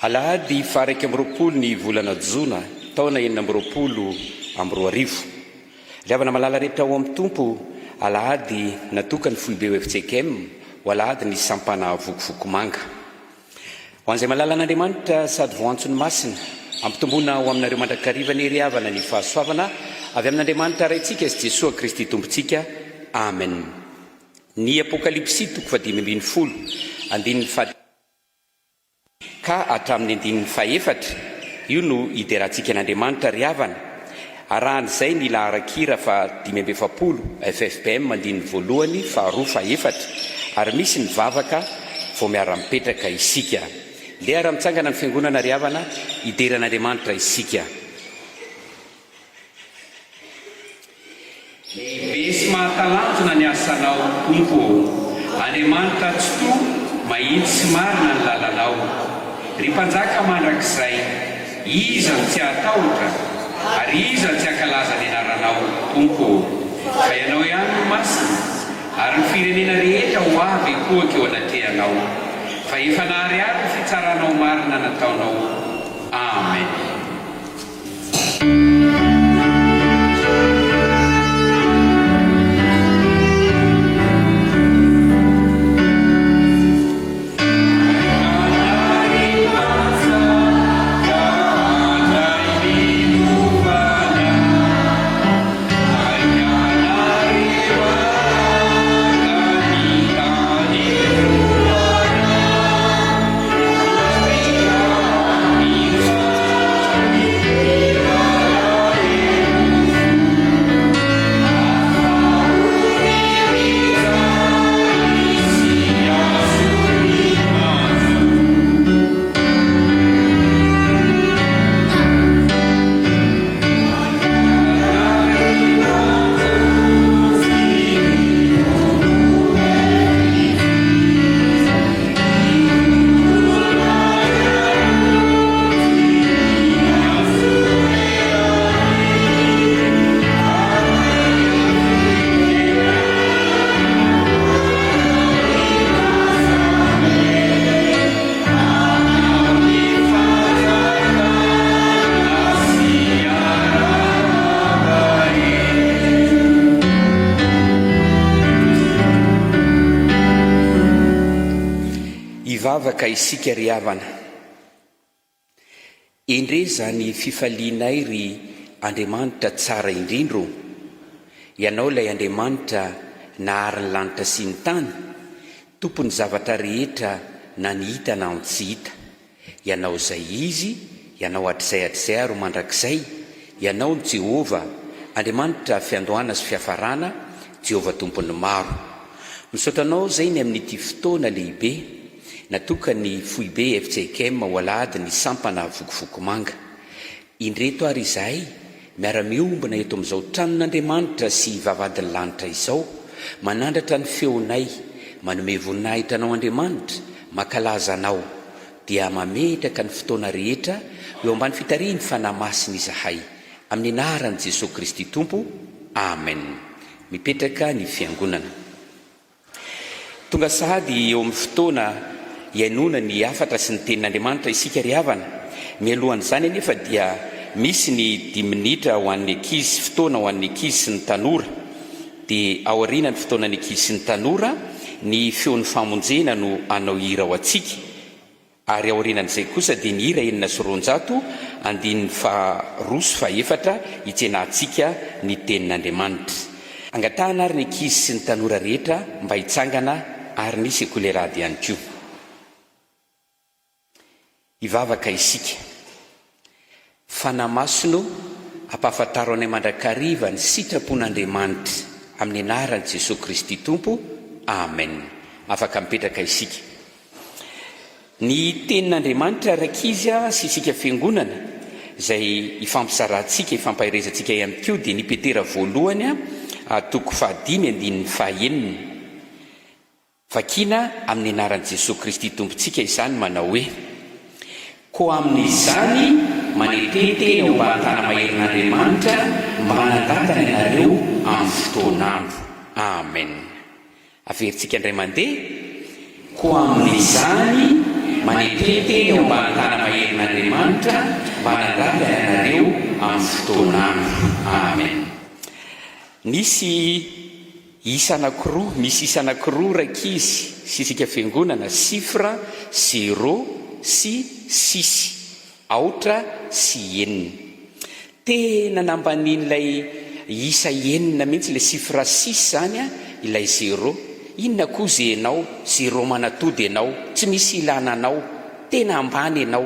Alahady faraiky amby roapolo ny volana Jona, taona 2024. Liavana malala rehetra ao amin'ny Tompo, alahady natokany FTV FJKM, ho alahady ny sampana Vokovoko Manga. Ho an'izay malala an'Andriamanitra sady voantsony masina, ampitomboana ho aminareo mandrakariva ny riavana ny fahasoavana avy amin'Andriamanitra raintsika sy Jesy-Kristy tompontsika. Amen. Ny Apokalipsy 5:10 andininy ka hatramin'ny andininy fahefatra, io no iderahantsika an'Andriamanitra riavana. Arahan'izay ny laharan-kira 540 FFPM andininy voalohany faharoa fahefatra, ary misy ny vavaka vao miara-mipetraka isika. Ndeha ara-mitsangana ny fiangonana riavana, ideran'Andriamanitra isika. Lehibe sy mahatalanjona ny asanao Tompo, Andriamanitra tsy toa, mahitsy sy marina ny lalanao. Ry mpanjaka mandrakizay, iza no tsy hatahotra, ary iza no tsy hankalaza ny anaranao Tompo. Fa ianao ihany no masina, ary ny firenena rehetra ho avy ekoaka eo anatrehanao. Fa efa nahariary ny fitsaranao marina nataonao. Amen. Vavaka isika riavana. Endre zany fifalianay ry Andriamanitra tsara indrindro. Ianao lay Andriamanitra nahary ny lanitra sy ny tany, tompony zavatra rehetra na ny hita na ny tsy hita. Ianao zay izy, ianao hatrizay ary mandrakizay. Ianao ny Jehova, Andriamanitra fiandohana sy fiafarana, Jehova tompony maro. Misaotranao zay ny amin'ity fotoana lehibe natokany FTV FJKM ho alahady ny sampana Vokovoko Manga. Indreto ary izahay miara-miombona eto amin'izao tranon'Andriamanitra sy vavadin'ny lanitra izao, manandratra ny feonay, manome voninahitra anao Andriamanitra, makalaza anao, dia mametraka ny fotoana rehetra eo ambany fitariany fanamasiny izahay. Amin'ny anaran'i Jesy-Kristy Tompo. Amen. Mipetraka ny fiangonana. Tonga sahady eo amin'ny fotoana iainona ny afatra sy ny tenin'Andriamanitra isika riavana. Mialohan'izany anefa dia misy ny 10 minitra ho an'ny ankizy, fotoana ho an'ny ankizy sy ny tanora. Dia ao aoriana ny fotoana ny ankizy sy ny tanora, ny feon'ny famonjena no anao hira ho antsika. Ary ao aorianan'izay kosa dia ny hira 900 andininy faharoa sy fahefatra hitsenahantsika ny tenin'Andriamanitra. Angatahana ary ny ankizy sy ny tanora rehetra mba hitsangana ary ny sekulerady ihany koa. Ivavaka isika. Fanamasino ampahafantaro anay mandrakariva ny sitrapon'Andriamanitra amin'ny anaran'i Jesy-Kristy Tompo. Amen. Afaka mipetraka isika. Ny tenin'Andriamanitra raikizya sy isika fiangonana izay ifampisarantsika, ifampaherezantsika ihany koa dia ny Petera voalohany 5:5. Vakina amin'ny anaran'i Jesy-Kristy tompontsika izany manao hoe: ko amin'izany manetete eo mba-tana maherin'Andriamanitra mba hanangatana ianareo amin'ny fotoanandro. Amen. Averintsika indray mandeha. Ko amin'izany manetety eo ambany tana maherin'Andriamanitra mba nandratra ianareo amin'ny fotoana amen. Misy isa anankiroa raikizy sy isika fiangonana sifra 0 sy 6 aotra sy enina. Tena nambanin'ilay isa enina mihitsy le sifra 6 zany a ilay 0. Inona koa zay ianao 0 manatody ianao, tsy misy ilana anao, tena ambany ianao.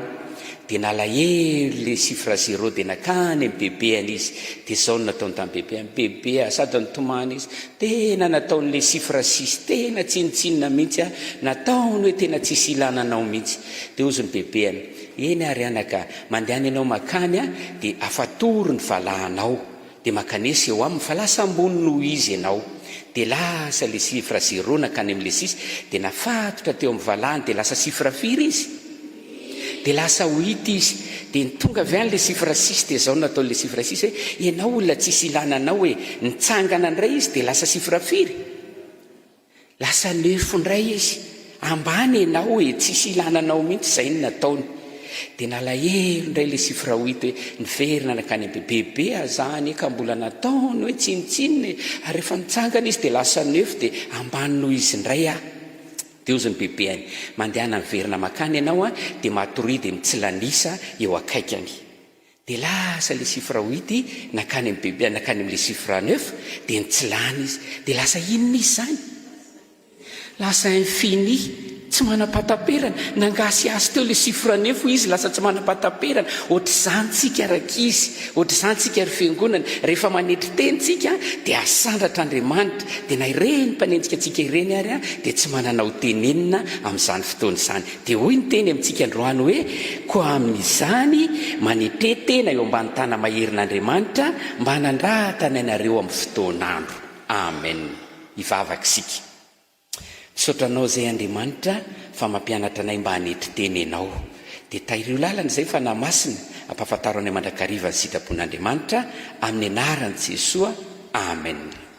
Dia nalahelo le sifra 0 dia nakany amin'ny bebeany izy. Dia zao no nataony tamin'ny bebeany, bebe sady nitomany izy, tena nataon'le sifra 6 tena tsinitsinina mihitsy a, nataony hoe tena tsisy ilana anao mihitsy. Dia ozy ny bebeany, eny ary anaka, mandehana ianao makany a dia afatory ny valahanao, dia makanesy eo aminy fa lasa ambony noho izy ianao. Dia lasa le sifra 0 nakany amin'le 6 dia nafatotra teo amin'ny valahany dia lasa sifra 4 izy. Dia lasa 8 izy. Dia tonga avy any le sifra 6 dia zao nataon'le sifra 6 hoe ianao olona tsisy ilana anao hoe nitsangana indray izy dia lasa sifra 4. Lasa 9 indray izy. Ambany ianao hoe tsisy ilana anao mihitsy, izay no nataony. Dia nalahelo indray le sifra 8 hoe niverina nakany bebe azahany ka mbola nataony hoe tsinitsinina ary rehefa nitsangana izy dia lasa 9 dia ambany noho izy indray a. Dia ozy ny bebeany, mandehana niverina makany ianao a dia matory dia mitsilanisa eo akaikany. Dia lasa le sifra 8 nakany amin'ny bebeany nakany amin'le sifra 9 dia nitsilana izy. Dia lasa inona izy zany? Lasa infini, tsy manapataperana. Nangasy azy teo le sifra 9 izy lasa tsy manapataperana. Ohatr'izany tsika rakizy, ohatr'izany tsika ry fiangonana, rehefa manetry teny tsika dia asandatra Andriamanitra. Dia na ireny mpanenjika tsika ireny ary a dia tsy mananao tenenina amin'izany fotoana izany. Dia hoy ny teny amintsika androany hoe koa amin'izany manetretena eo ambany tana maherin'Andriamanitra mba nandrahatana ianareo amin'ny fotoan'andro. Amen. Ivavaka isika. Sotranao zay Andriamanitra fa mampianatra anay mba hanetry teny ianao. Dia tahiry io lalana izay fa namasina ampafantaro anay mandrakariva ny sitrapon'Andriamanitra amin'ny anaran'i Jesosy. Amen.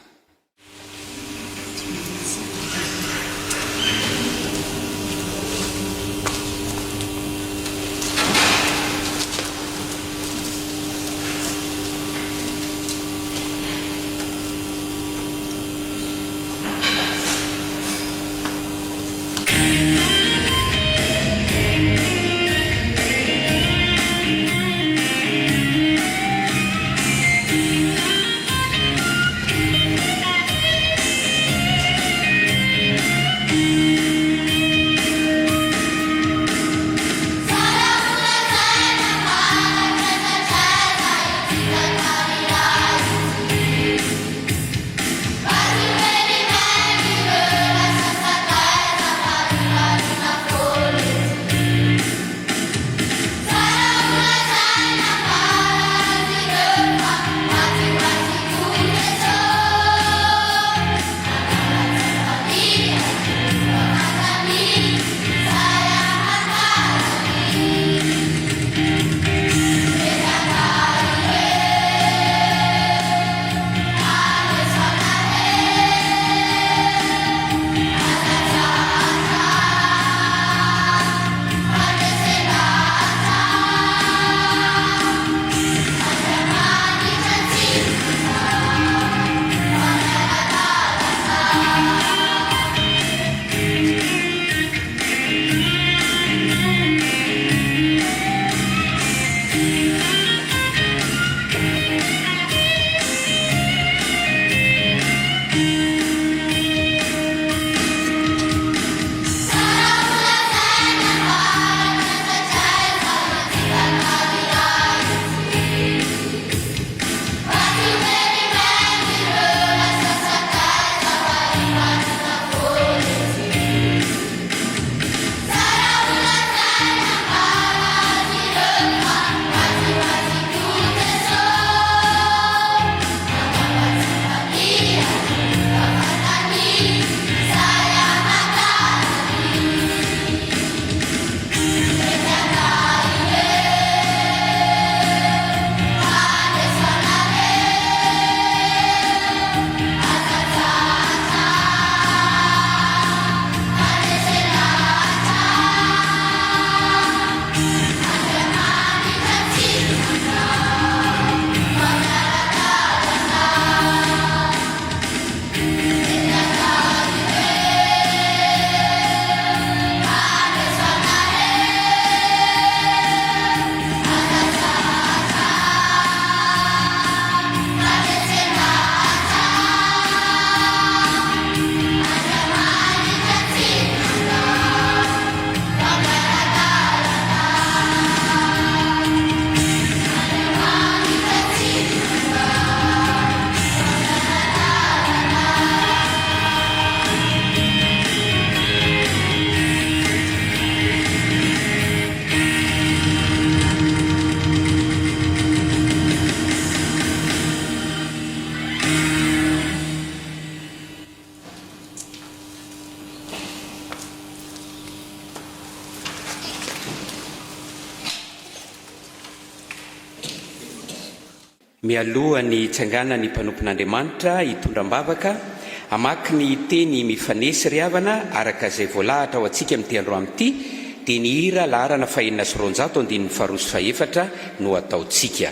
mialoha ny tsangana ny mpanompon'Andriamanitra hitondram-bavaka amaky ny teny mifanesy ry havana araka izay voalahatra ho antsika amin'ity androany ity dia ny hira laharana 424 no ataontsika.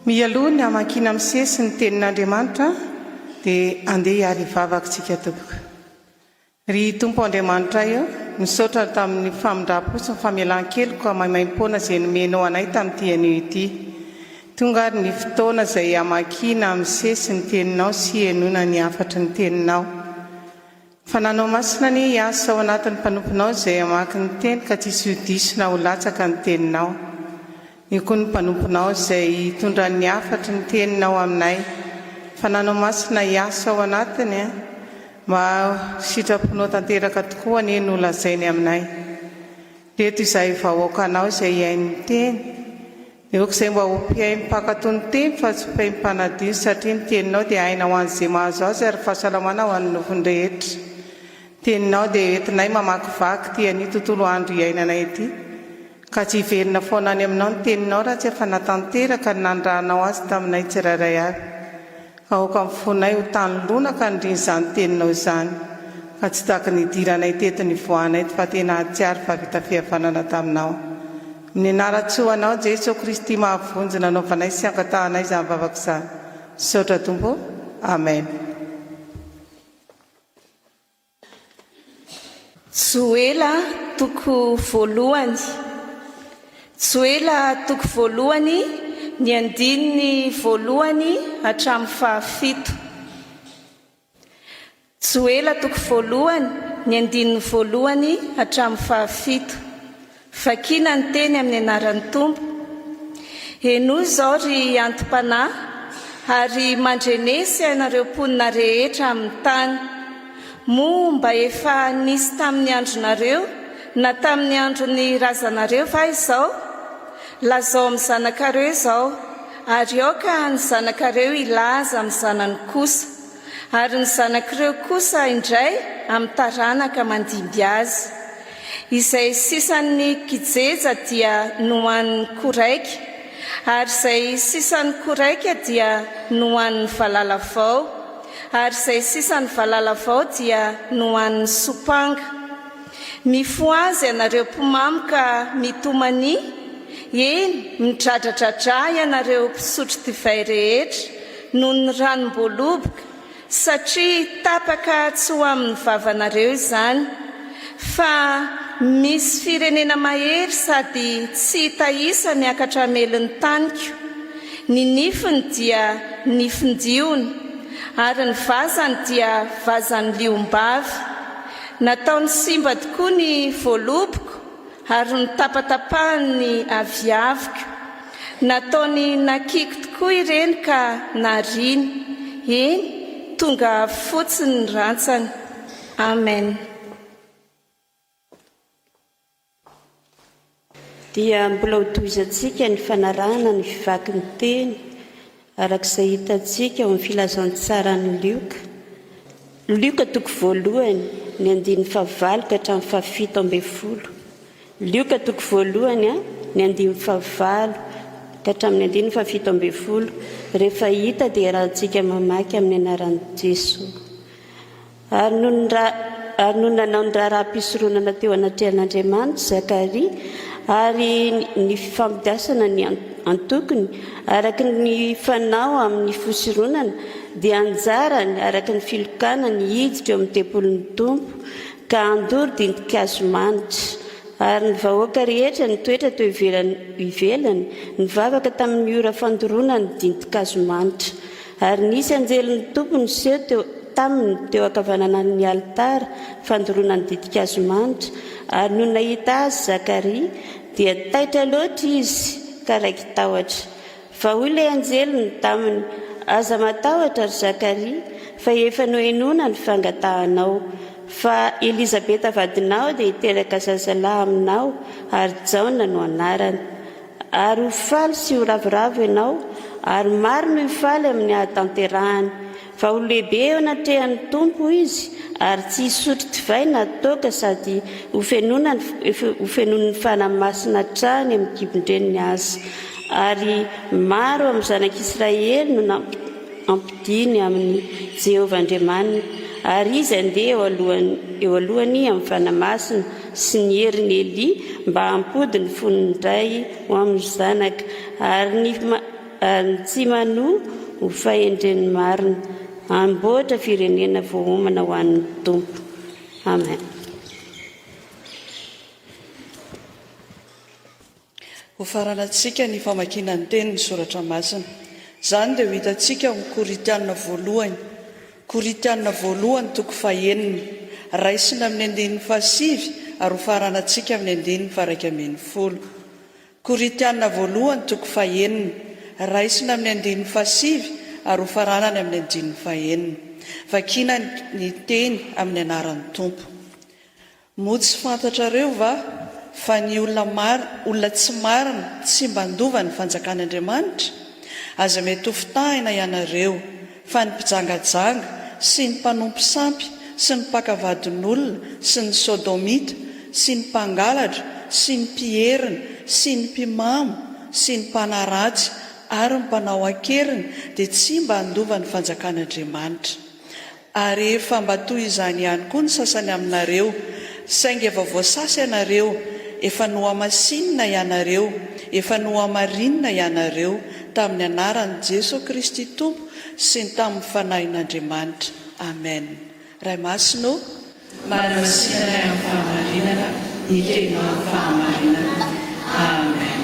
Mialoha ny hamakina amin'ny sesy ny tenin'Andriamanitra dia andeha hiary hivavaka tsika tompoko. Ry Tompo Andriamanitra io misaotra tamin'ny famindrapo sy ny famelan-keloka maimaim-poana izay nomenao anay tamin'ity anio ity. Tonga ary ny fotoana izay hamakina amin'ny sesy ny teninao sy henona ny afatra ny teninao. Fananao masina ny asa ao anatin'ny mpanomponao izay hamaky ny teny ka tsisy hodisina ho latsaka ny teninao. Io koa ny mpanomponao izay hitondra ny afatra ny teninao aminay. Fananao masina hiasa ao anatiny mba sitraponao tanteraka tokoa ny no lazainy aminay. Reto izay vahoakanao izay iain'ny teny. Eoko izay mba ho mpiay mpakato ny teny fa tsy mpiay mpanadino satria ny teninao dia aina ho an'izay mahazo azy ary fahasalamana ho an'ny nofony rehetra. Teninao dia entinay mamakivaky ty an'io tontolo andro iainanay ity. Ka tsy hiverina foana any aminao ny teninao raha tsy efa natanteraka ny nandrahanao azy taminay tsirairay avy. Aoka amin'ny fonay ho tanolona ka ndriny izany teninao izany. Ka tsy taka ny idiranay teto ny voanay fa tena hatsiary fa vita fihavanana taminao. Amin'ny anaratsoanao Jésus-Christ mahavonjy nanaovanay sy ankatahanay izany vavaka izany. Saotra Tompo. Amen. Tsoela toko voalohany. Tsoela toko voalohany ny andininy voalohany hatramin'ny fahafito. Tsoela toko voalohany ny andininy voalohany hatramin'ny fahafito. Vakina ny teny amin'ny anaran'ny Tompo. Eno izao ry antom-panahy ary mandrenesy ianareo mponina rehetra amin'ny tany. Moa mba efa nisy tamin'ny andronareo na tamin'ny andron'ny razanareo va izao? Lazao amin'ny zanakareo izao, ary aoka ny zanakareo ilaza amin'ny zanany kosa, ary ny zanakireo kosa indray amin'ny taranaka mandimby azy. Izay sisan'ny kijeja dia nohan'ny koraika, ary izay sisan'ny koraika dia nohan'ny valalavao, ary izay sisan'ny valalavao dia nohan'ny sopanga. Mifoazy ianareo mpomamy ka mitomany, eny midradradradra ianareo mpisotro divay rehetra noho ny ranom-boaloboka, satria tapaka tsy ho amin'ny vavanareo izany, fa misy firenena mahery sady tsy hita isa miakatra melin'ny taniko. Ny nifiny dia nifin-diony, ary ny vazany dia vazan'ny liom-bavy. Nataony simba tokoa ny voaloboko, ary ny tapatapahany aviaviko. Nataony nakiky koa ireny ka nariny, eny tonga fotsiny ny rantsany. Amen. Dia mbola hotoizantsika ny fanarahana ny fivaky ny teny arak'izay hitantsika ao amin'ny filazantsara ny Lioka. Lioka toko voalohany ny 9:9 ka hatramin'ny 17:10. Lioka toko voalohany ny 9:9 ka hatramin'ny 17:10. Rehefa hita dia rahantsika mamaky amin'ny anaran'i Jesosy. Ary noho nanao ny raharaha-pisoronana teo anatrehan'Andriamanitra Zakaria, ary ny fifampiasana ny antokony araka ny fanao amin'ny fosironana dia anjarany araka ny filokana ny hiditra eo amin'ny tempolon'ny Tompo ka andory dintikazo-manitra. Ary ny vahoaka rehetra nitoetra teo ivelany nivavaka tamin'ny ora fandoroana ny dintikazo-manitra. Ary nisy anjelin'ny Tompo niseho taminy teo ankavanana ny alitara fandoroana ny dintikazo-manitra. Ary no nahita azy Zakaria dia taitra loatra izy ka raiky tahotra. Fa hoy ilay anjeliny taminy, aza matahotra ry Zakaria, fa efa nohenoina ny fangatahanao. Fa Elizabeta vadinao dia hiteraka zazalahy aminao, ary Jona no anarany. Ary ho faly sy ho ravoravo ianao, ary maro no hifaly amin'ny hahatanterahany. Fa ho lehibe eo anatrehan'ny Tompo izy, ary tsy hisotro divay na toaka, sady ho fenon'ny fanamasina trany amin'ny kibondreniny azy. Ary maro amin'ny zanak'Israely no ampidiny amin'ny Jehovah Andriamanina. Ary izy andeha eo alohany amin'ny fanamasina sy ny herin'ny Eli mba hampody ny fonony indray ho amin'ny zanaka, ary ny tsy manoa ho fahendren'ny marina. Amboatra firenena voahomana ho an'ny Tompo. Amen. Ho faranantsika ny famakinan'ny teny ny soratra masina. Zany dia ho hitantsika amin'ny Koritianina voalohany. Koritianina voalohany toko 9, raisina amin'ny 9:7 ary ho faranantsika amin'ny 9:10. Koritianina voalohany toko 9, raisina amin'ny 9:7 ary ho faranany amin'ny 9:10. Vakina ny teny amin'ny anaran'ny Tompo. Moa tsy fantatrareo va fa ny olona tsy marina tsy mba ndova ny fanjakan'Andriamanitra? Aza mety ho fitahina ianareo fa ny mpijangajanga sy ny mpanompo sampy sy ny mpakavadin'olona sy ny sodomita sy ny mpangalatra sy ny mpierina sy ny mpimamo sy ny mpanaratsy ary ny mpanao akerina dia tsy mba handova ny fanjakan'Andriamanitra. Ary efa mba toy izany ihany koa ny sasany aminareo, saingy efa voasasa ianareo, efa nohamasinina ianareo, efa nohamarinina ianareo tamin'ny anaran'i Jesy-Kristy Tompo sy ny tamin'ny fanahin'Andriamanitra. Amen. Ray masino, manasiana amin'ny fahamarinana, hitena amin'ny fahamarinana. Amen.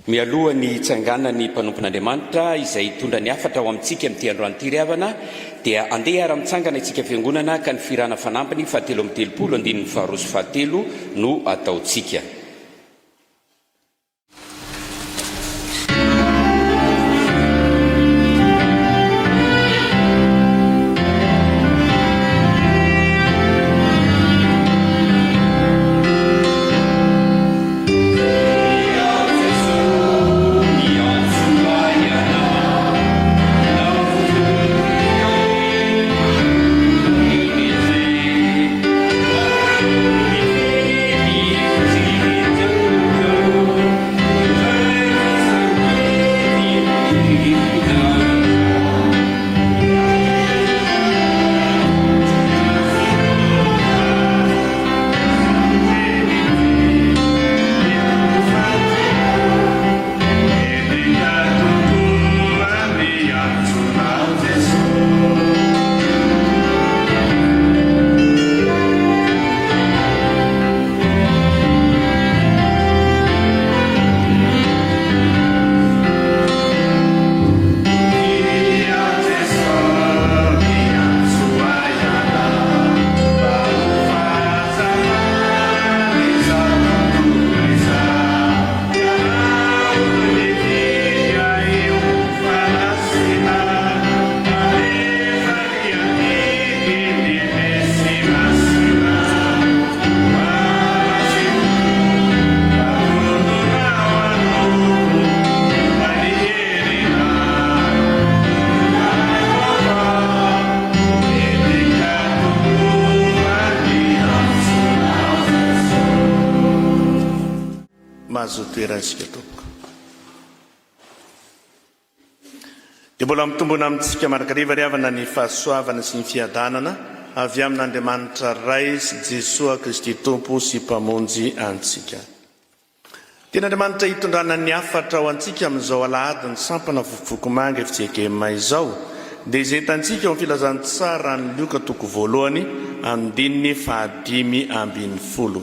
Mialoha ny tsangana ny mpanompon'Andriamanitra izay tondra ny afatra ao amintsika amin'ity androany ity ry havana, dia andeha ara-mitsangana itsika fiangonana ka ny firana fanampiny 7:30 no ataotsika. mahazo toeransika tompoko. Dia mbola mitombona amintsika marikariva-riavana ny fahasoavana sy ny fiadanana avy amin'Andriamanitra Ray sy Jesosy Kristy Tompo sy mpamonjy antsika. Tena Andriamanitra hitondrana ny afatra ao antsika amin'izao alahady ny sampana Vokovoko Manga FJKM izao, dia izay hitantsika amin'ny filazantsara ny lioka toko voalohany andininy 5:20.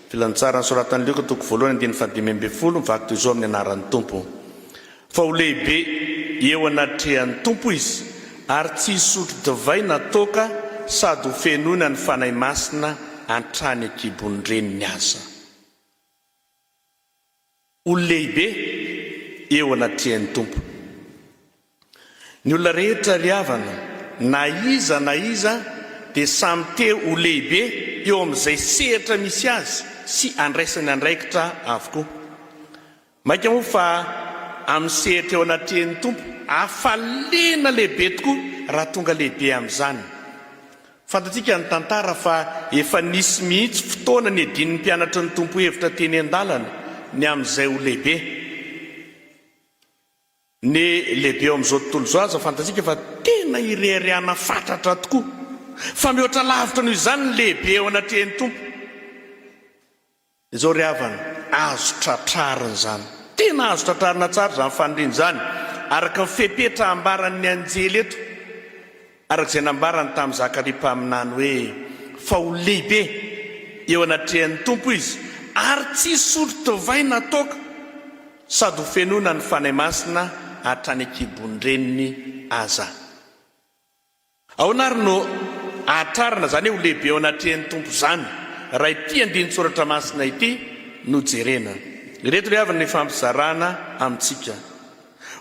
Filantsara ny soratany lioka toko voalohany andininy 5:20 mivaky toy izao amin'ny anaran'ny Tompo. Fa ho lehibe eo anatrehan'ny Tompo izy, ary tsy hisotro divay natoka sady ho fenona ny fanahy masina antrany akibon-dreniny aza. Ho lehibe eo anatrehan'ny Tompo. Ny olona rehetra riavana na iza dia samy te ho lehibe eo amin'izay sehatra misy azy sy andraisany andraikitra avokoa. Maika moa fa amin'ny sehatra eo anatrehan'ny Tompo afalena lehibe tokoa raha tonga lehibe amin'izany. Fantatsika ny tantara fa efa nisy mihitsy fotoana ny edin'ny mpianatra ny Tompo hevitra teny an-dalana ny amin'izay ho lehibe. Ny lehibe eo amin'izao tontolo izao aza fantatsika fa tena irehariana fatratra tokoa. Fa mihoatra lavitra noho izany ny lehibe eo anatrehan'ny Tompo. Izao riavana azo tratrarina izany. Tena azo tratrarina tsara izany faniriana izany. Araka ny fepetra ambaran'ny anjely eto. Araka izay nambarany tamin'ny Zakaria mpaminany hoe fa ho lehibe eo anatrehan'ny Tompo izy, ary tsy hisotro divay natoka sady ho fenona ny fanahy masina hatrany akibon-dreniny aza. Ahoana ary no ahatrarina zany ho lehibe eo anatrehan'ny Tompo zany raha ity andiny soratra masina ity no jerena. Ireto ry havana ny fampizarana amintsika.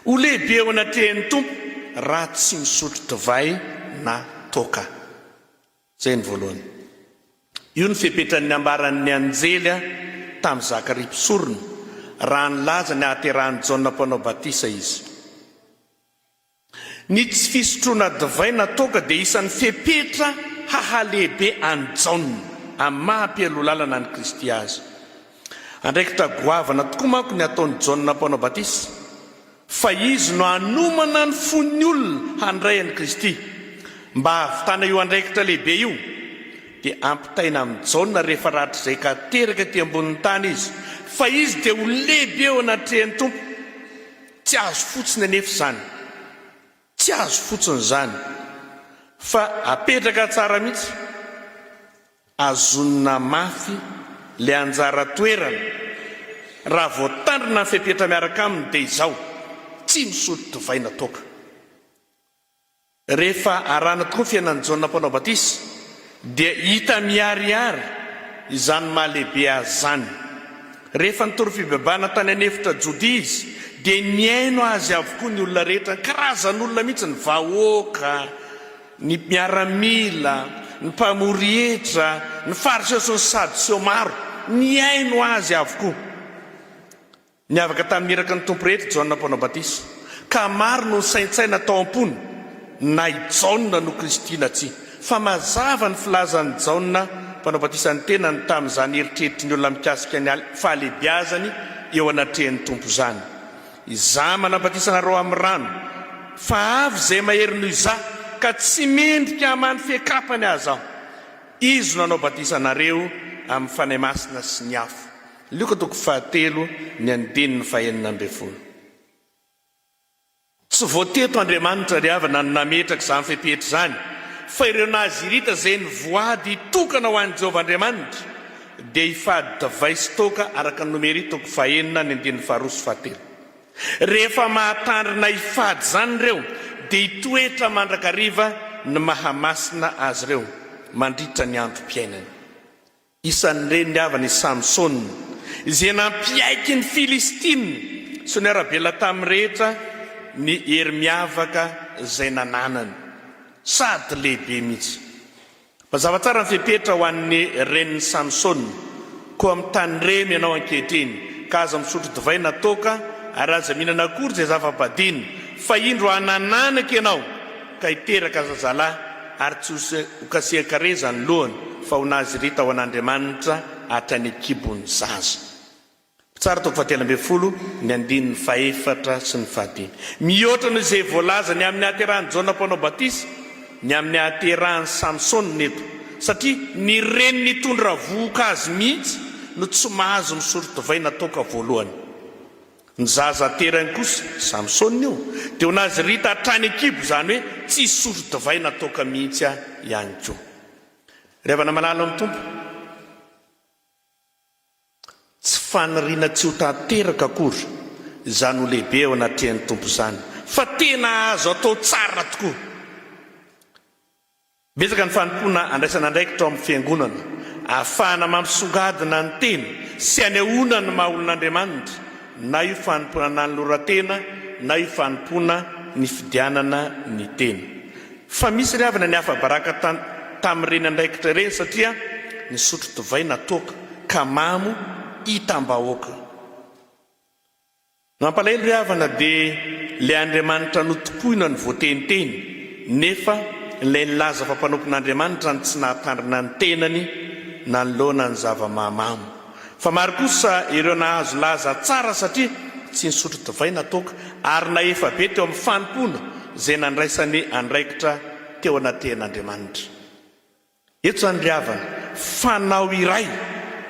Ho lehibe eo anatrehan'ny Tompo raha tsy misotro divay na toka. Zay ny voalohany. Io ny fepetran'ny ambaran'ny anjely tamin'ny Zakaria mpisorona raha nilaza ny ahaterahan'ny Jona mpanao batisa izy. Ny tsy fisotroana divay na toka dia isan'ny fepetra hahalehibe any Jona amin'ny mahampialolalana ny Kristy azy. Andraikitra goavana tokoa manko ny ataon'ny Jona mpanao batisa, fa izy no hanomana ny fon'ny olona handray an'i Kristy. Mba havitana io andraikitra lehibe io dia ampitaina amin'ny Jona rehefa ratra izay ka teraka ty ambonin'ny tany izy, fa izy dia ho lehibe eo anatrehan'ny Tompo. Tsy azo fotsiny anefa izany, tsy azo fotsiny izany, fa apetraka tsara mihitsy, azonina mafy le anjara toerana raha voatandrina ny fepetra miaraka aminy dia izao tsy misotro divay na toka. Rehefa arana tokoa fiainan'ny Jona mpanao batisa dia hita miarihary izany mahalehibe azy zany. Rehefa nitoro fibebana tany anefitra Jodia izy dia niaino azy avokoa ny olona rehetra, ny karazan'olona mihitsy, ny vahoaka, ny miaramila, ny mpamorietra, ny fariseo sy ny sadoseo maro, niaino azy avokoa. Niavaka tamin'ny iraka ny Tompo rehetra Jona mpanao batisa, ka maro no saintsaina tao am-pony na i Jona no Kristina tsy. Fa mazava ny filazan'ny Jona mpanao batisa ny tenany tamin'izany eritreritry ny olona mikasika ny fahalehibiazany eo anatrehan'ny Tompo zany. Izaho manabatisana rao amin'ny rano, fa avy izay mahery noho izaho ka tsy mendrika hamany fiakapany azy aho. Izy no nanao batisanareo amin'ny fanahy masina sy ny afo. Lioka toko 7:20. Tsy voateto Andriamanitra ry havana no nametraka izany fepetra zany, fa ireo nazirita izay ny voady hitokana ho an'i Jehovah Andriamanitra dia hifady divay sy toka araka ny nomeri toko 4:2-7. Rehefa mahatandrina hifady zany ireo dia hitoetra mandrakariva ny mahamasina azy ireo mandritra ny androm-piainany. Isan'ireny ry havana i Samsona izay nampiaiky ny Filistina sy ny arabela tamin'ny rehetra ny hery miavaka izay nananany, sady lehibe mihitsy. Mazava tsara ny fepetra ho an'ny renin'ny Samsona, koa amin'ny tany remy ianao ankehitriny ka aza misotro divay na toka ary aza mihinana akory izay zava-badina, fa indro hanananaka ianao ka hiteraka zazalahy ary tsy hokasehaka reza ny lohany, fa ho nazirita ho an'Andriamanitra hatrany akibon'ny zaza. tsara toko fatelambe folo ny andininy fahefatra sy ny fahadimy mihoatra no izay voalaza ny amin'ny aterahany Jona mpanao batisa ny amin'ny aterahany Samsona neto satria ny reny nitondra vohok'azy mihitsy no tsy mahazo misotro divay natoka voalohany ny zaza aterany kosa Samsona io dia ho nazy rita hatrany akibo zany hoe tsy sotro divay natoka mihitsy ihany koa revana malala amin'ny Tompo tsy faniriana tsy ho tanteraka akory zany ho lehibe ao anatin'ny Tompo zany fa tena azo atao tsara tokoa betsaka ny fanompona andraisana andraikitra amin'ny fiangonana ahafahana mampisongadina ny teny sy anehoana ny maha olon'Andriamanitra na io fanompona ny loratena na io fanompona ny fidianana ny teny fa misy ryavana ny hafa-baraka tamin'ireny andraikitra ireny satria ny sotro divay natoka ka mamo hitam-bahoaka mampalahelo ryavana dia le Andriamanitra notopoina ny voateniteny nefa ilay nilaza fa mpanompon'Andriamanitra ny tsy nahatandrina ny tenany na nylona ny zava-mahamamo fa maro kosa ireo nahazo laza tsara satria tsy nisotro divay natoka ary na efa be teo amin'ny fanompona izay nandraisany andraikitra teo anaten'Andriamanitra eto zany ryavana fanao iray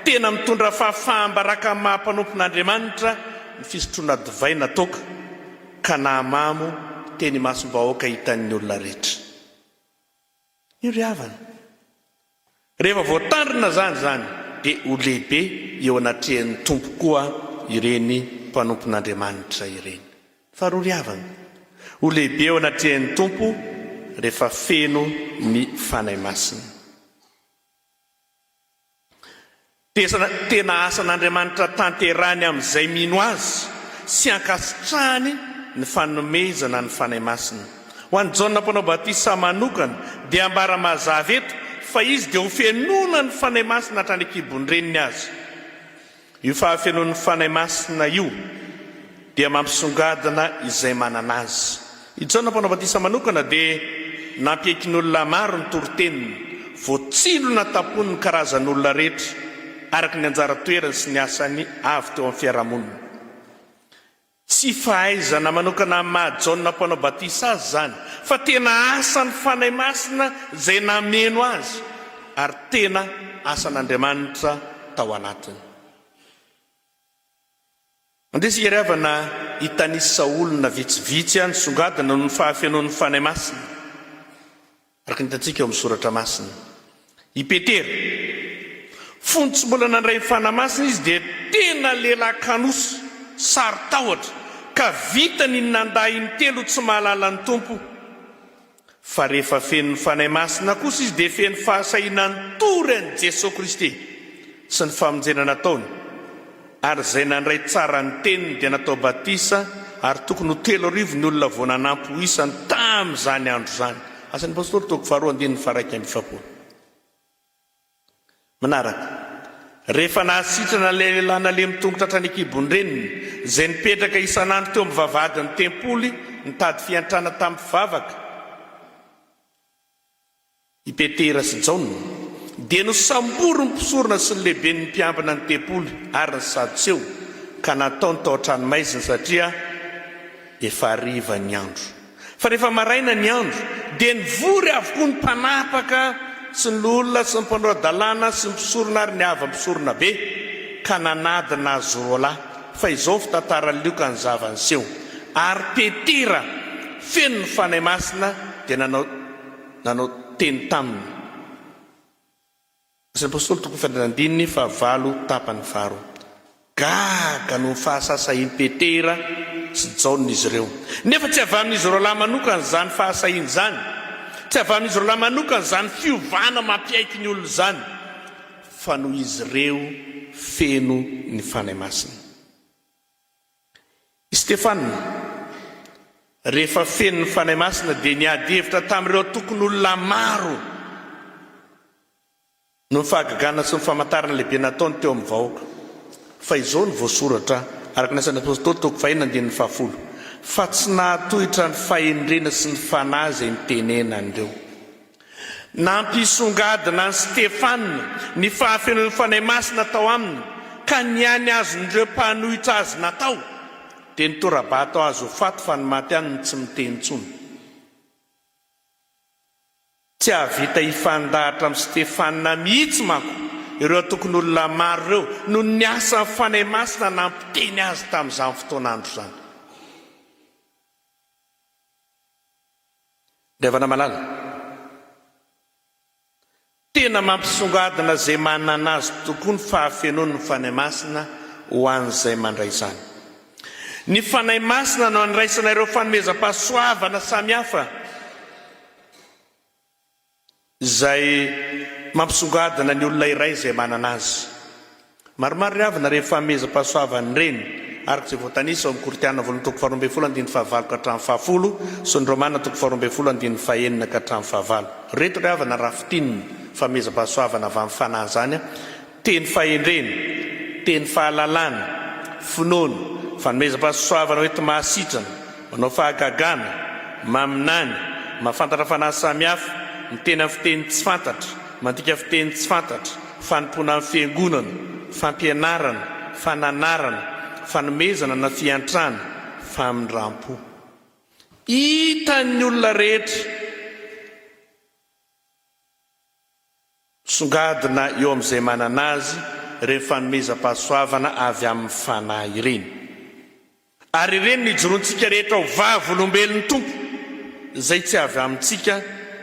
tena mitondra fahafahambaraka amin'ny maha-mpanompon'Andriamanitra ny fisotroana divay natoka ka nahamamo teny masom-bahoaka hitan'ny olona rehetra io ryavana rehefa voatandrina zany dia ho lehibe eo anatrehan'ny Tompo koa ireny mpanompon'Andriamanitra ireny faharoa ryavana ho lehibe eo anatrehan'ny Tompo rehefa feno ny fanahy masina tena asan'Andriamanitra tanterany amin'izay mino azy sy ankasitrahany ny fanomezana ny fanahy masina ho an'ny Jona mpanao batisa manokana dia ambara mazava eto fa izy dia ho fenona ny fanahy masina hatrany akibon-dreniny azy io fahafenon'ny fanahy masina io dia mampisongadina izay manana azy i Jona mpanao batisa manokana dia nampiaikin'olona maro ny toroteniny voatsilona tapony ny karazan'olona rehetra araka ny anjara toerany sy ny asany avy teo amin'ny fiarahamonina tsy fahaizana manokana maha Jona mpanao batisa azy zany fa tena asan'ny fanahy masina izay nameno azy ary tena asan'Andriamanitra tao anatiny andesika ryavana hitanisa olona vitsivitsy ny songadina no ny fahafenon'ny fanahy masina araka ny hitantsika eo amin'ny soratra masina i Petera fony tsy mbola nandray ny fanahy masina izy dia tena lehilahy kanosy sary tahotra ka vitany ny nanday ny telo tsy mahalala ny Tompo fa rehefa feno ny fanahy masina kosa izy dia feno fahasahiana tory an'i Jesy-Kristy sy ny famonjena nataony ary izay nandray tsara ny teniny dia natao batisa ary tokony ho 3,000 ny olona vao nanampo isany tamin'izany andro zany asan'ny apôstôly toko 2:1-7 manaraka rehefa nahasitrana lehilahy nale mitongotra hatrany akibon-dreniny izay nipetraka isanandro teo amin'ny vavahadin'ny tempoly nitady fiantrana tamin'ny mpivavaka i Petera sy Jona dia nosambory ny mpisorona sy ny lehibe ny mpiambina ny tempoly ary ny Sadoseo ka nataony tao an-tranomaizina satria efa hariva ny andro fa rehefa maraina ny andro dia nivory avokoa ny mpanapaka sy ny olona sy ny mpandroa dalàna sy ny mpisorona ary ny ava-mpisorona be ka nanadina azy roalahy fa izao fitantara lioka ny zavanseho ary Petera feno ny fanahy masina dia nanao teny taminy asan'ny apôstôly toko 2:9 gaga no fahasasahian'i Petera sy Jona izy ireo nefa tsy avy amin'izy roalahy manokana zany fahasahiany zany tsy avy amin'izy roalahy manokana zany fiovana mampiaiky ny olona zany fa no izy ireo feno ny fanahy masina i Stefana rehefa feno ny fanahy masina dia niady hevitra tamin'ireo tokony olona maro no fahagagana sy ny famantarana lehibe nataony teo amin'ny vahoaka fa izao ny voasoratra araka ny asan'ny apôstôly toko 4:10 fa tsy nahatohitra ny fahendrena sy ny fanahy izay nitenenandreo nampisongadina ny Stefana ny fahafenon'ny fanahy masina tao aminy ka niany azon'ireo mpanohitra azy natao dia nitorabata azo ho fato fa ny maty any tsy miteny intsony. Tsy havita hifandahatra amin'ny Stefana mihitsy manko ireo tokony olona maro ireo no niasa ny fanahy masina nampiteny azy tamin'izany fotoanandro izany. Devana malala, tena mampisongadina izay manana azy tokoa ny fahafenon'ny fanahy masina ho an'izay mandray izany. Ny fanahy masina no andraisana ireo fanomezam-pahasoavana samihafa izay mampisongadina ny olona iray izay manana azy. Maromaro ry havana rehefa fanomezam-pahasoavana ireny araka izay voatanisa ao amin'ny Koritiana 12:12-17 sy ny Romana 12:12-9 reto ry havana rafitininy fanomezam-pahasoavana avy amin'ny fanahy izany, teny fahendreny, teny fahalalana, finoana, fanomezam-pahasoavana hoety mahasitrana, manao fahagagana, maminany, mahafantatra fanahy samihafa, miteny amin'ny fiteny tsy fantatra, mandika fiteny tsy fantatra, fanompoana amin'ny fiangonana, fampianarana, fananarana, fanomezana na fiantrana, famindram-po. Hitan'ny olona rehetra songadina eo amin'izay manana azy rehefa fanomezam-pahasoavana avy amin'ny fanahy ireny. Ary ireny ny jorontsika rehetra ho vavolombelon'ny Tompo izay tsy avy amintsika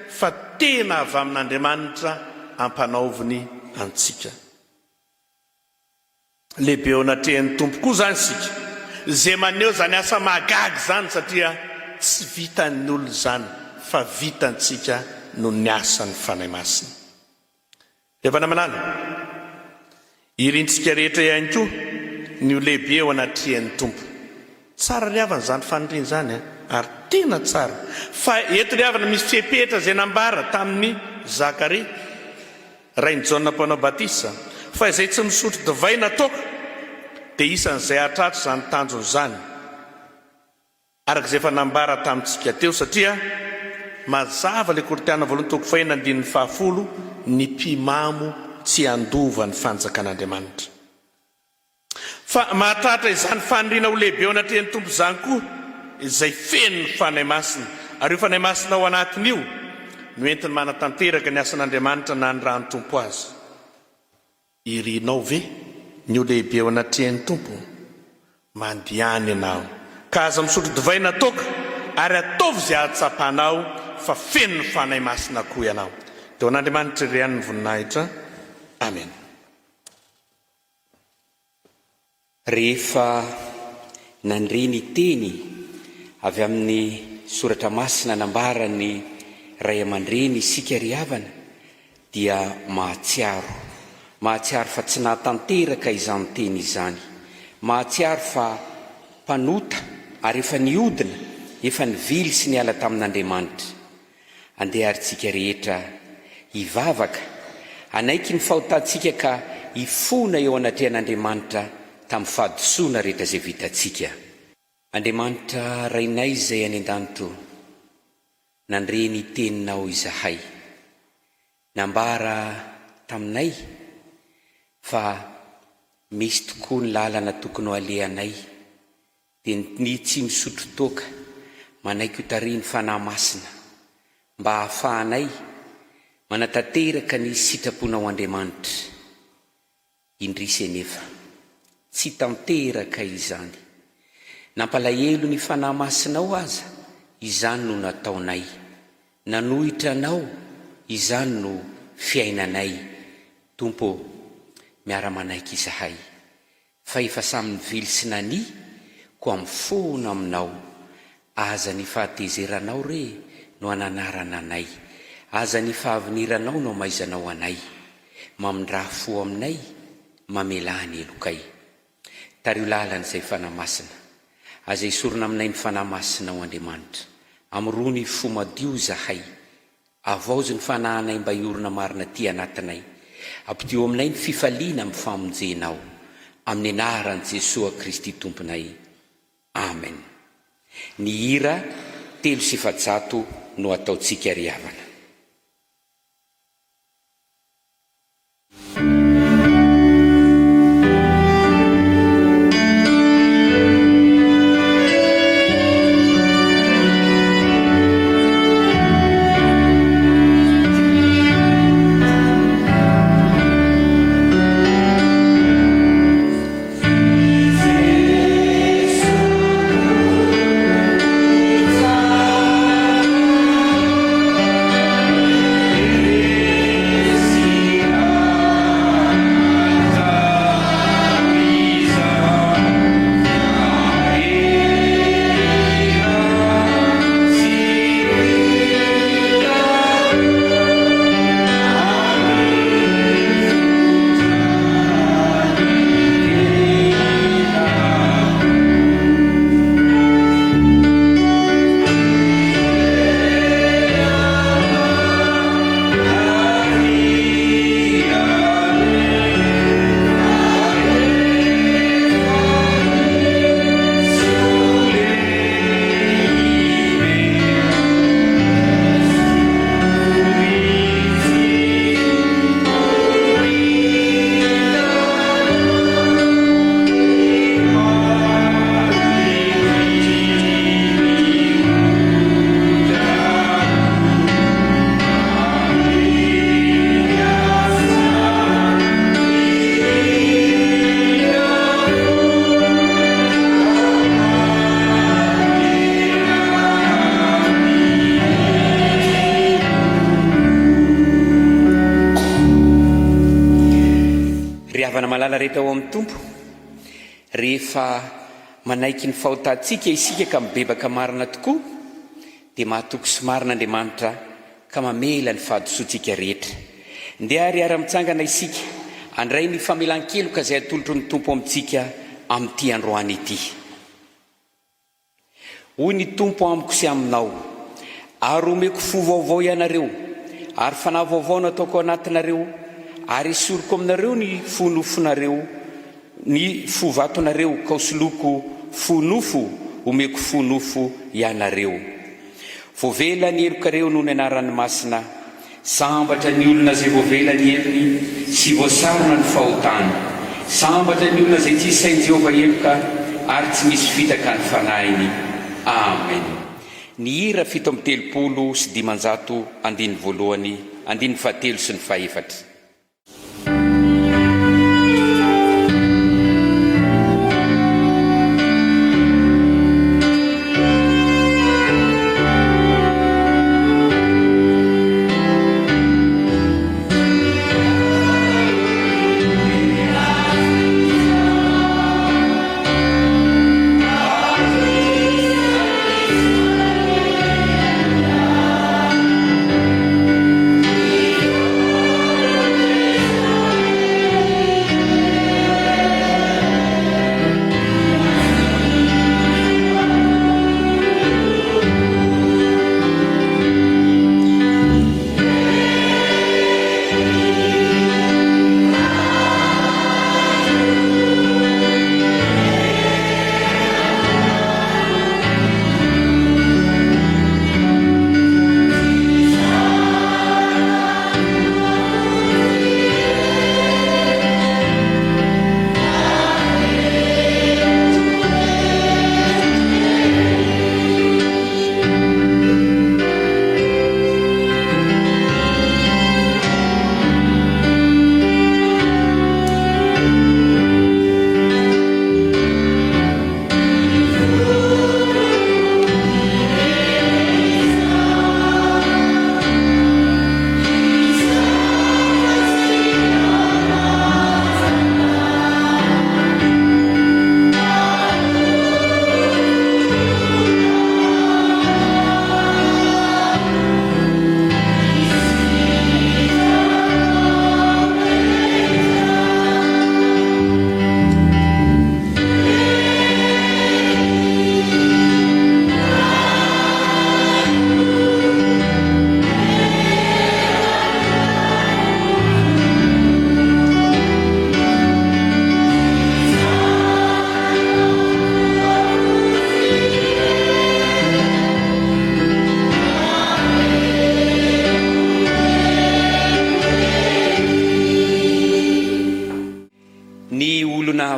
fa tena avy amin'Andriamanitra ampanaoviny antsika. Lehibe eo anatrehan'ny Tompo koa zany sika izay maneho zany asa mahagaga zany satria tsy vitan'ny olona zany fa vitantsika no ny asan'ny fanahy masina. Efa namanana irintsika rehetra ihany koa ny lehibe eo anatrehan'ny Tompo. Tsara ry havana zany faniriny zany ary tena tsara. Fa eto ry havana misy fepetra izay nambara tamin'ny Zakaria rain'i Jona mpanao batisa fa izay tsy misotro divay natoka dia isan'izay atratra zany tanjony zany araka izay efa nambara tamintsika teo satria mazava le Koritiana 1:9-10 ny mpimamo tsy andova ny fanjakan'Andriamanitra. Fa mahatratra izany faniriana ho lehibe eo anatrehan'ny Tompo izany koa izay feno ny fanahy masina ary io fanahy masina ao anatin'io no entiny manatanteraka ny asan'Andriamanitra na ny rahan'ny Tompo azy. Irinao ve ny ho lehibe eo anatrehan'ny Tompo? Mandihany ianao ka aza misotro divay natoka ary ataovy izay ahatsapanao fa feno ny fanahy masina koa ianao. Dia n'Andriamanitra iray ihany ny voninahitra. Amen. Rehefa nandreny teny avy amin'ny soratra masina nambarany ray aman-dreny isika ry havana dia mahatsiaro fa tsy nahatanteraka izany teny izany, mahatsiaro fa mpanota ary efa niodina, efa nivily sy niala tamin'Andriamanitra. Andeha arytsika rehetra hivavaka anaiky ny fahotantsika ka hifona eo anatrehan'Andriamanitra tamin'ny fahadisoana rehetra izay vitantsika. Andriamanitra rainay izay any an-danitro, nandreny teninao izahay, nambara taminay fa misy tokoa ny lalana tokony ho alehanay dia ny tsy misotro toaka manaiky ho tariny fanahy masina mba hahafahanay manatanteraka ny sitraponao Andriamanitra. Indrisy anefa tsy tanteraka izany, nampalahelo ny fanahy masinao aza, izany no nataonay, nanohitranao, izany no fiainanay. Tompo, miara-manaiky izahay, fa efa samy nivily sy nani koa mifona aminao. Aza ny fahatezeranao re no ananarana anay, aza ny fahaviniranao no amaizanao anay, mamindra fo aminay, mamelany elokay. Tario lalan'izay fanahy masina, aza isorona aminay ny fanahy masinao Andriamanitra, amrony fo madio izahay, avaozy ny fanahinay mba iorona marina ty anatinay, ampitio aminay ny fifaliana amin'ny famonjenao, amin'ny anaran'i Jesosy Kristy Tomponay. Amen. Ny hira 300 no ataotsika ry havana. havana malala rehetra ao amin'ny tompo, rehefa manaiky ny fahotantsika isika ka mibebaka marina tokoa, dia mahatoky sy marin'Andriamanitra ka mamela ny fahadosoantsika rehetra. Ndeha ary-mitsangana isika andray ny famelan-keloka izay atolotro ny tompo amintsika amin'ity androany ity. Hoy ny tompo amiko sy aminao, ary omeko fo vaovao ianareo, ary fanahy vaovao nataoko anatinareo, ary esoriko aminareo ny fonofonareo, ny fo vatonareo, ka hosoloko fonofo, omeko fonofo ianareo. Voavela ny elokareo noho ny anaran'ny masina, sambatra ny olona izay voavela ny elony sy voasarona ny fahotany, sambatra ny olona izay tsy sainy Jehovah eloka ary tsy misy fitaka ny fanahiny. Amen. Ny hira 7:30 sy 500 andiny voalohany, andiny fahatelo sy ny fahaefatra.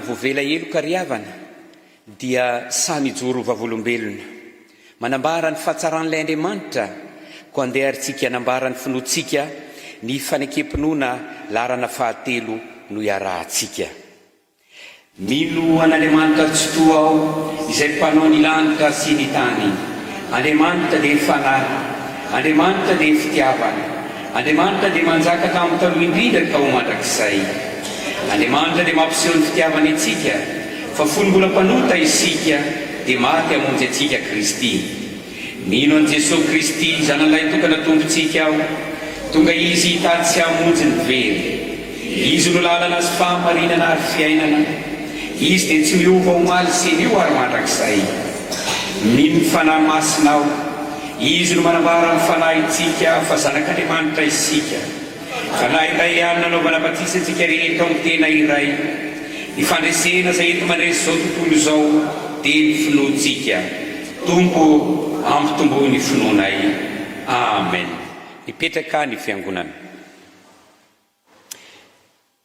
Voavela eloka ry havana dia samy ijoro vavolombelona, manambara ny fahatsaran'ilay Andriamanitra, ko andeha arintsika anambara ny finoantsika ny fanekempinoana larana fahatelo no iarahantsika. Milo an'Andriamanitra tsy toa ao izay mpanao ny lanitra sy ny tany. Andriamanitra dia fanahy, Andriamanitra dia fitiavana, Andriamanitra dia manjaka tamin'ny taloha indrindra ka ho mandrakizay. Andriamanitra dia mampiseho ny fitiavana antsika, fa folo mbola mpanota isika dia maty hamonjy antsika Kristy. Mino an' Jesosy Kristy zanan'ilay tokana tompontsika aho, tonga izy hitady sy hamonjy ny very. Izy no lalana sy fahamarinana ary fiainana, izy dia tsy miova omaly sy nio ary mandrakizay. Mino ny fanahy masina aho, izy no manambara ny fanahy itsika fa zanak'Andriamanitra isika. Fanahy iray ihany nanaovana batisa antsika rehetra amin'ny tena iray. Ny fandresena izay ento mandresy izao tontolo izao dia ny finoantsika. Tompo ampitombohy ny finoanay. Amen. Nipetraka ny fiangonana.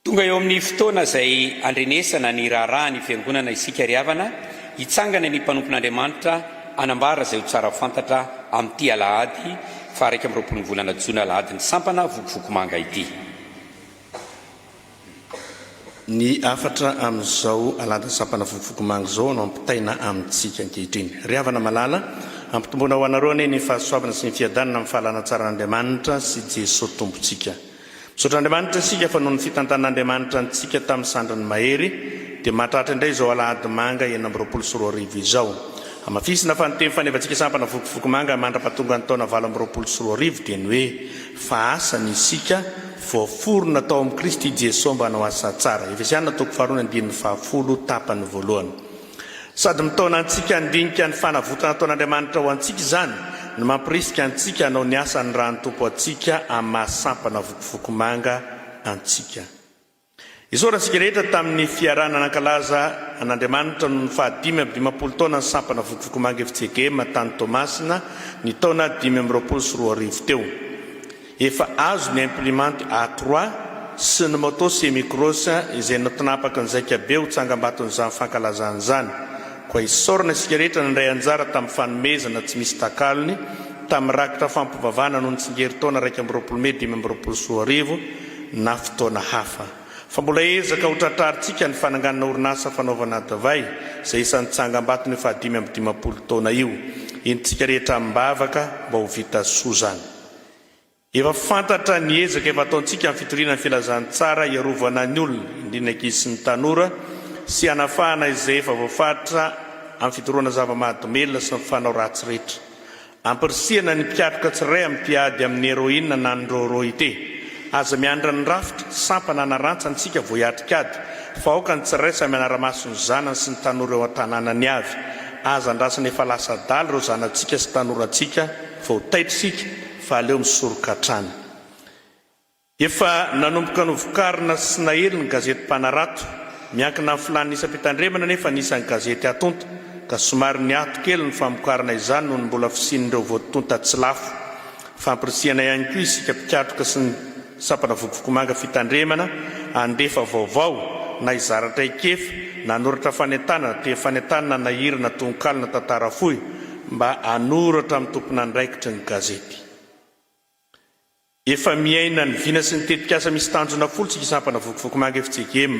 Tonga eo amin'ny fotoana izay andrenesana ny raharaha ny fiangonana isika ry havana, hitsangana ny mpanompon'Andriamanitra anambara izay ho tsara fantatra amin'ity alahady fa 20 volana Jona alahady ny sampana vokovoko manga ity. Ny afatra amin'izao alahady sampana vokovoko manga izao no ampitaina amintsika ankehitriny. Ry havana malala, ampitombona ho anareo ny fahasoavana sy ny fiadanana amin'ny fahalana tsaran'Andriamanitra sy Jesosy tompontsika. Sotr'Andriamanitra sika fa noho ny fitantan'Andriamanitra antsika tamin'ny sandrany mahery dia mahatratra indray izao alahady manga 920 izao. Amafisina fa nyteny fanevantsika sampana Vokovoko manga mandra-pahatonga ny taona 920 dia ny hoe fa asany isika voaforona tao amin'ny Kristy Jesosy mba hanao asa tsara. Efesiana 4:10 tapany voalohany. Sady mitaona antsika andinika ny fanavotana ataon'Andriamanitra ho antsika izany ny mampirisika antsika hanao ny asa ny raha ny Tompo antsika amin'ny mahasampana Vokovoko manga antsika. Isaora sika rehetra tamin'ny fiarana nankalaza an'Andriamanitra no ny 520 taona ny sampana Vokovoko manga FJKM tany Tomasina ny taona 520 teo. Efa azo ny imprimante A3 sy ny moto semi-cross izay natonapaka ny 𝙃𝙬𝙑𝙬 ho tsangambaton'izany fankalazana izany. Koa isaorana sika rehetra nandray anjara tamin'ny fanomezana tsy misy takalony tamin'ny rakitra fampivavahana noho ny tsingery taona 2 Mei 2020 na fotoana hafa. Fa mbola ezaka ho tratrarintsika ny fananganana orinasa fanaovana davay izay isan'ny tsangambatony 520 taona io. Entsika rehetra mbavaka mba ho vita soa zany. Efa fantatra ny ezaka efa ataontsika amin'ny fitoriana ny filazany tsara iarovana ny olona indrindra ankizy sy ny tanora sy hanafahana izay efa voafatra amin'ny fitoroana zava-mahadomelona sy ny fanao ratsy rehetra. Ampirisihana ny mpiatroka tsiray amin'ny mpiady amin'ny héroïne na ny rôrôité. Aza miandra ny rafitra sampana anarantsany tsika voiatrikady fa aoka ny tsiray samy anaramaso ny zanany sy ny tanora eo an-tanànany avy. Aza andrasana efa lasa daly ireo zanantsika sy tanorantsika fa ho taitrisika fa aleo misoroka hatrany. Efa nanomboka ny vokarina sy nahely ny gazety Mpanarato miankina amin'ny filany isam-pitandremana nefa nisany gazety atonta ka somary ny ato kely ny famokarana izany noho ny mbola fisin'ireo voatonta tsy lafo. Fampirisihana ihany koa isika mpikatroka sy ny sampana Vokovoko manga fitandremana andefa vaovao na izaratra ikefa nanoratra fanentanana te fanentanana nahirana tonkalina tantara fohy mba anoratra amin'ny tompona andraikitra ny gazety. Efa miaina ny vina sy ny tetikasa misy tanjona folo tsika sampana Vokovoko manga FJKM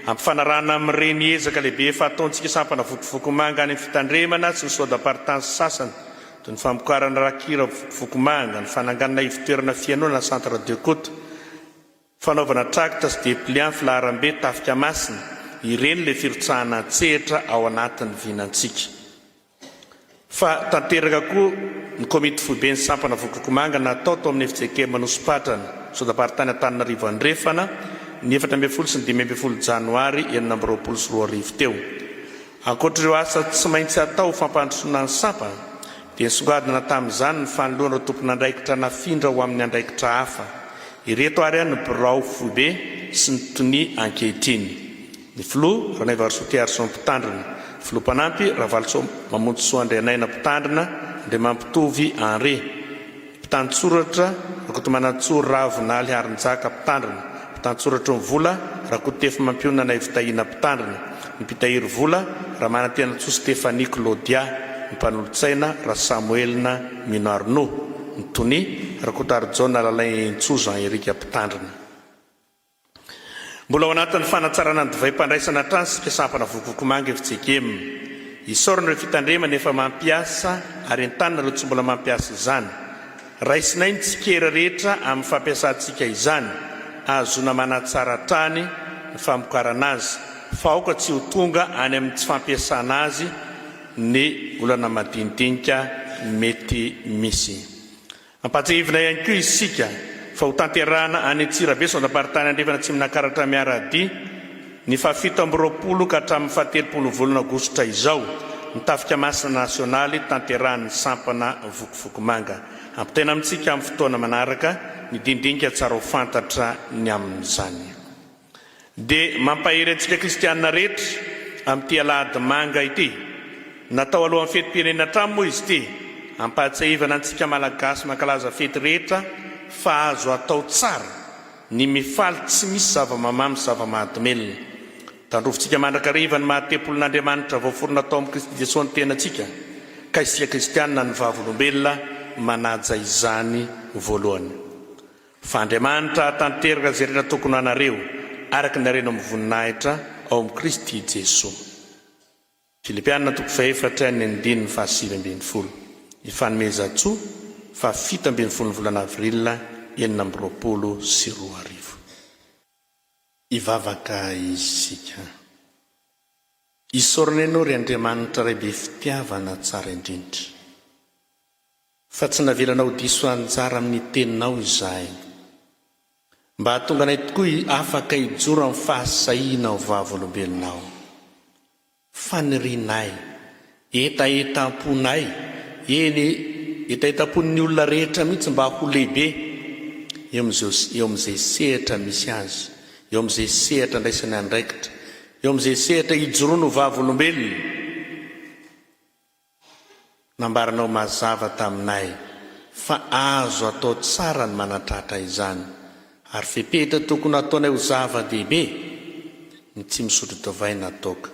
ampifanarana amin'ireny ezaka lehibe efa ataontsika sampana Vokovoko manga any amin'ny fitandremana sy ny sodapartansy sasany toy ny famokarana rakira Vokovoko manga, ny fananganana ivitoerana fianona centre de côte, fanaovana tracta sy dépliant filaharam-be tafika masina, ireny le firotsahana an-tsehatra ao anatin'ny vinantsika. Fa tanteraka koa ny komity foibe ny sampana Vokovoko manga natao tao amin'ny FJKM Nospatrana sodapartany Antananarivo andrefana ny 14 sy ny 15 janoary 2020 teo. Ankoatr'ireo asa tsy maintsy atao fampandrosoana ny sampana dia nisongadina tamin'izany ny fanoloana tompona andraikitra nafindra ho amin'ny andraikitra hafa. Ireto ary ny birao foibe sy ny tony ankehitriny. Ny filo Ranaivarosoty Arson mpitandrina, filo mpanampy Ravalso Mamontsoa Andrianaina mpitandrina dia mampitovy Henri, mpitantsoratra Rakotomanantsoa Ravinali Arinjaka mpitandrina, mpitantsoratra Mivola Rakotefy Mampiona Naivitahina mpitandrina, ny mpitahiry vola Ramanantenatsoa Stéphanie Claudia, ny mpanolotsaina Samuelina Minarno, ny tony Rakotary Jona Lalay Ntsoza Erika mpitandrina. Mbola ao anatin'ny fanatsarana ny divay mpandraisana trano sika sampana Vokovoko manga FJKM. Isaorana ireo fitandremana efa mampiasa ary entanina ireo tsy mbola mampiasa izany. Raisinay ny tsikera rehetra amin'ny fampiasantsika izany, azona manatsara trany ny famokarana azy, fa aoka tsy ho tonga any amin'ny tsy fampiasana azy ny olana madinidinika mety misy. Ampatsahivina ihany koa isika fa ho tanterana any Antsirabe sodapartany andrefana tsy minakaratra miarady ny 720 ka hatramin'ny 17 Aogositra izao ny tafika masina nasionaly tanterahany sampana Vokovoko manga. Ampitaina amintsika amin'ny fotoana manaraka ny dindinika tsara ho fantatra ny amin'izany. Dia mampahery antsika kristianina rehetra amin'ity alahady manga ity. Natao alohan'ny fetim-pirenena trano moa izy ity, ampatsahivana antsika malagasy mankalaza fety rehetra fa azo atao tsara ny mifaly tsy misy zava-mamamy zava-mahadomelona. Tandrovintsika mandrakariva ny mahatempolon'Andriamanitra voaforona tao amin'ny Kristy Jesosy ny tenatsika, ka isika kristianina ny vavolombelona manaja izany voalohany. Fa Andriamanitra tanteraka izay rehetra tokony anareo araka ny arena amin'ny voninahitra ao amin'ny Kristy Jesosy. Filipianina 4:7-7 ifanomezatsoa fa 7 volana avril 2020. ivavaka isika. Isorana ianao ry Andriamanitra ray be fitiavana tsara indrindra. Fa tsy navelanao diso anjara amin'ny teninao izahay. Mba hatonga anay tokoa afaka hijoro amin'ny fahasahiana ho vavolombelonao. Fanirinay, etaetam-ponay, eny etaetam-pon'ny olona rehetra mihitsy mba ho lehibe eo amin'izay sehatra misy azy, eo amin'izay sehatra ndraisany andraikitra, eo amin'izay sehatra hijorono ho vavolombelona. Nambaranao mazava taminay fa azo atao tsara ny manatratra izany, ary fepetra tokony ataonay ho zava-dehibe ny tsy misotro divay nataoka.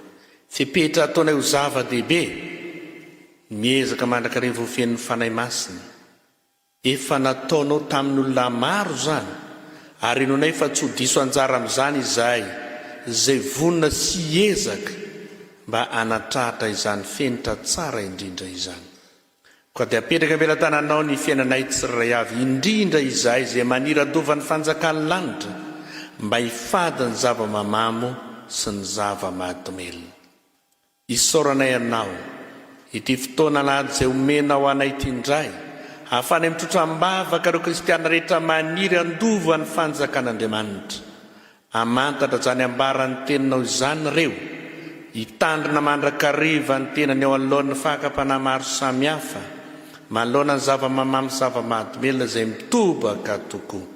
Fepetra ataonay ho zava-dehibe miezaka mandrakariva ho fen'ny fanahy masina. Efa nataonao tamin'ny olona maro zany, ary inonay fa tsy ho diso anjara amin'izany izahay, izay vonina sy ezaka mba anatratra izany fenitra tsara indrindra izany. Koa dia apetraka am-pelantananao ny fiainanay tsirairay avy, indrindra izahay izay maniradovan'ny fanjakan'ny lanitra, mba hifady ny zava-mamamo sy ny zava-mahadomelona. Isaoranay anao ity fotoana lahady izay omenao anay ity indray, ahafany mitrotram-bavaka ireo kristiana rehetra maniry andova ny fanjakan'Andriamanitra. Amantatra zany ambaran'ny teninao izany ireo, hitandrina mandrakariva ny tenany eo anoloan'ny fahakapana maro samihafa, manoloana ny zava-mamamo sy zava-mahadomelona izay mitobaka tokoa.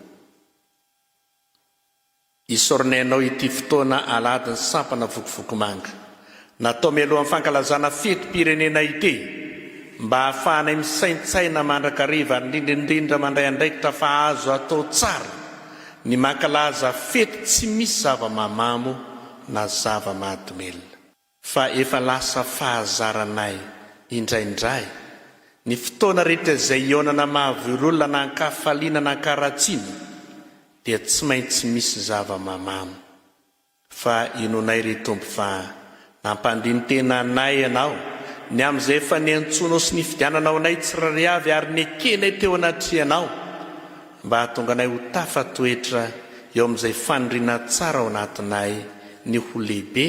Isaoranay anao ity fotoana alady ny sampana Vokovoko Manga, natao mialohan'ny fankalazana fetim-pirenena ity, mba hahafahanay misaintsaina mandrakariva ary indrindra mandray andraikitra fa azo atao tsara ny mankalaza fety tsy misy zava-mamamo na zava-mahadomelona. Fa efa lasa fahazaranay indraindray ny fotoana rehetra izay ionana mahavololona na ankafaliana na ankaratsiana dia tsy maintsy misy zava-mamamo. Fa inonay ry Tompo fa nampandiny tena anay ianao ny amin'izay efa niantsonao sy nifidiananao anay tsirairay avy ary nekenay teo anatrianao, mba hahatonga anay ho tafatoetra eo amin'izay faniriana tsara ao anatinay ny ho lehibe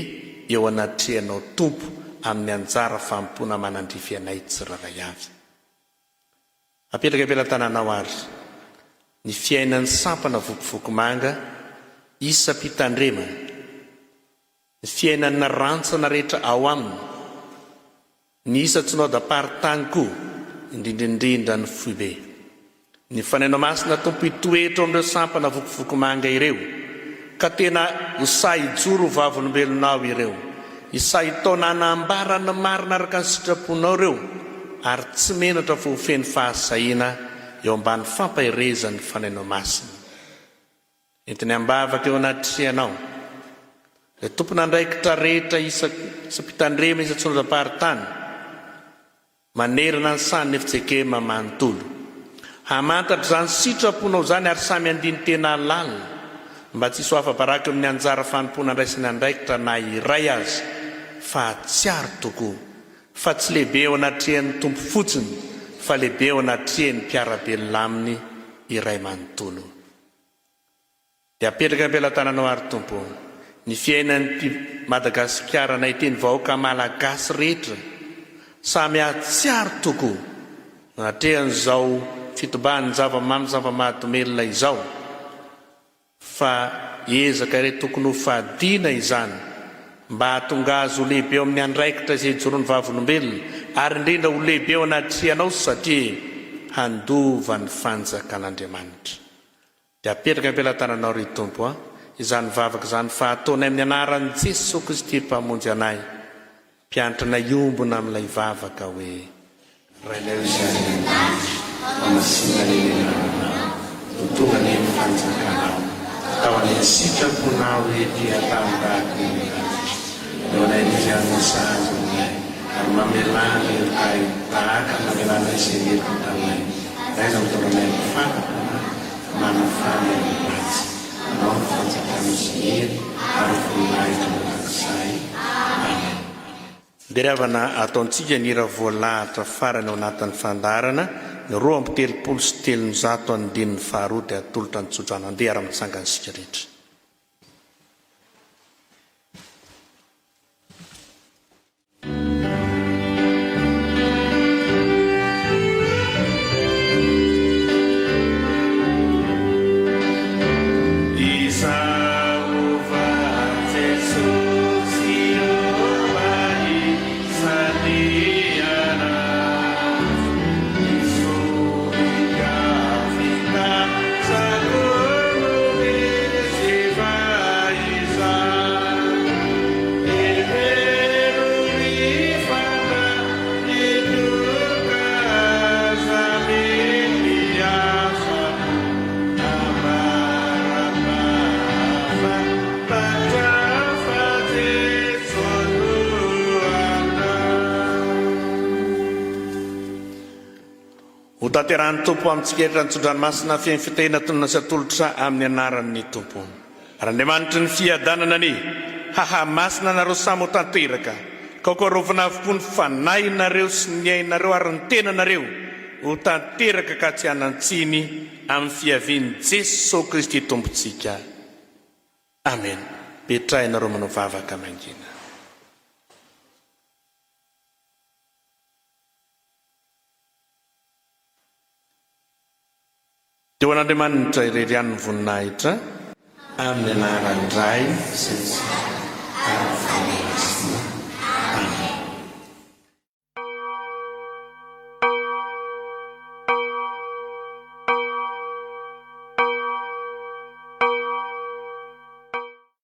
eo anatrianao Tompo amin'ny anjara fampona manandrify anay tsirairay avy. Apetraka am-pelantananao ary ny fiainan'ny sampana Vokovoko Manga isa-pitandremana, ny fiainan'ny rantsana rehetra ao aminy, ny isa-tsinodam-paritany koa indrindrindrindra ny foibe. Ny fanainao masina Tompo hitoetra amin'ireo sampana Vokovoko Manga ireo, ka tena ho sahijoro ho vavolombelonao ireo, isahitaona anambarana marina araka ny sitraponao ireo, ary tsy menatra fa ho feny fahasahiana eo ambany fampahirezan'ny fanainao masina. Entiny ambavaka eo anatrianao ilay tompona andraikitra rehetra isa-pitandrema isa-tsinodam-paritany, manerina ny saniny FJKM manontolo, hamantatra zany sitraponao zany ary samy andiny tena lalina, mba tsy hisy afa-baraka amin'ny anjara fanompona andraisany andraikitra na iray azy, fa tsiaro tokoa, fa tsy lehibe eo anatrian'ny Tompo fotsiny, fa lehibe eo anatrian'ny mpiarabelona aminy iray manontolo. Dia apetraka am-pelantananao ary Tompo ny fiainan'ity Madagaskar na iteny vahoaka malagasy rehetra, samy atsiaro tokoa natrehan'izao fitoban'ny zava-mamy zava-mahadomelona izao, fa ezaka iray tokony ho fahadiana izany mba hahatonga azy ho lehibe eo amin'ny andraikitra izay hijoroan'ny vavolombelona, ary indrindra ho lehibe eo anatrianao satria handova ny fanjakan'Andriamanitra. Dia apetraka am-pelantananao ry Tompo izany vavaka izany fa ataonay amin'ny anaran'i Jésus-Christ mpamonjy anay, mpianatra na iombona amin'ilay vavaka hoe Réalisation famasina lelena tonga ny fanjakanao tao any sitraponao ety atambaka eo anay nizian'ny sazo ary mamelana ay tahaka mamelana izay nety taminay aiza mitoranay mifanakana manafany am'batsy anao ny fanjakamisy ary voninahitra manakizay. Amen. Deravana ataontsika ny raha voalahatra farany ao anatin'ny fandarana ny 2:37 andininy faharoa dia atolotra ny tsodrano andeha ara-mitsangana sika rehetra. tanterahany tompo amintsika etra nitson-dranomasina fiain'ny fitehina tonona sy atolotra amin'ny anaran'ny tompo. Ary Andriamanitra ny fiadanana ny hahamasina nareo samy ho tanteraka ka hokarovana avokoa ny fanahinareo sy ny ainareo ary ny tenanareo ho tanteraka ka tsy hanantsiny amin'ny fiavian'i Jesosy Tompontsika. Amen. Petrahinareo manao vavaka mangina. Teo an'Andriamanitra irerian'ny voninahitra amin'ny anaran'ny Ray sy ny